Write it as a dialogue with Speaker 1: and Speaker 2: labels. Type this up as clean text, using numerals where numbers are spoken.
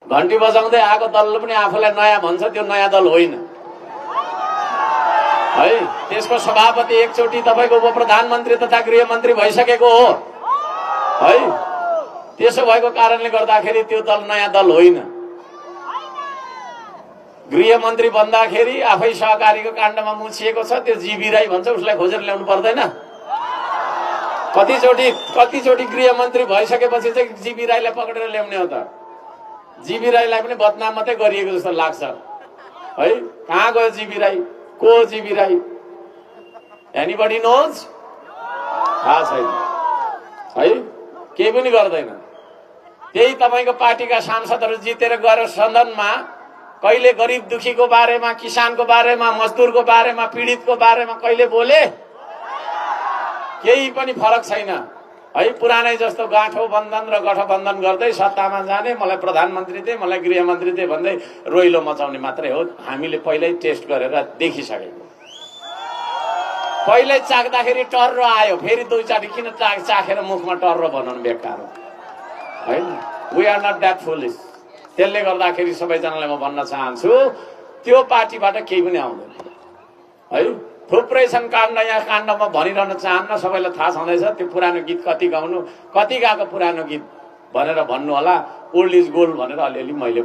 Speaker 1: घन्टी बजाउँदै आएको दलले पनि आफूलाई नयाँ भन्छ, त्यो नयाँ दल होइन है। त्यसको सभापति एकचोटि तपाईको उपप्रधानमन्त्री तथा गृहमन्त्री भइसकेको हो है। त्यसो भएको कारणले गर्दाखेरि त्यो दल नयाँ दल होइन। गृहमन्त्री बन्दाखेरि आफै सहकारीको काण्डमा मुछिएको छ, त्यो जीवी राई भन्छ, उसलाई खोजेर ल्याउनु पर्दैन। कतिचोटि गृहमन्त्री भइसकेपछि चाहिँ जीवी राईलाई पक्रेर ल्याउने हो त। जीवी राईलाई पनि बदनाम मात्रै गरिएको जस्तो लाग्छ है। कहाँ गयो जीवी राई? को जीवी राई? Anybody knows? थाहा छैन है, केही पनि गर्दैन। त्यही तपाईको पार्टीका सांसदहरू जितेर गएर सदनमा कहिले गरिब दुखीको बारेमा, किसानको बारेमा, मजदुरको बारेमा, पीडितको बारेमा कहिले बोले? केही पनि फरक छैन है। पुरानै जस्तो गाँठो बन्धन र गठबन्धन गर्दै सत्तामा जाने, मलाई प्रधानमन्त्री दे, मलाई गृहमन्त्री दे भन्दै रोइलो मचाउने मात्रै हो। हामीले पहिल्यै टेस्ट गरेर देखिसकेको। पहिल्यै चाख्दाखेरि टर्रो आयो, फेरि दुईचोटि किन चाखेर मुखमा टर्रो बनाउनु बेकार हो हैन। We are not that foolish. त्यसले गर्दाखेरि सबैजनालाई म भन्न चाहन्छु, त्यो पार्टीबाट केही पनि आउँदैन है। थुप्रै छन् काण्ड, यहाँ काण्डमा भनिरहन चाहन्न, सबैलाई थाहा छँदैछ। त्यो पुरानो गीत कति गाउनु, कति गाएको पुरानो गीत भनेर भन्नु होला। ओल्ड इज गोल्ड भनेर अलिअलि मैले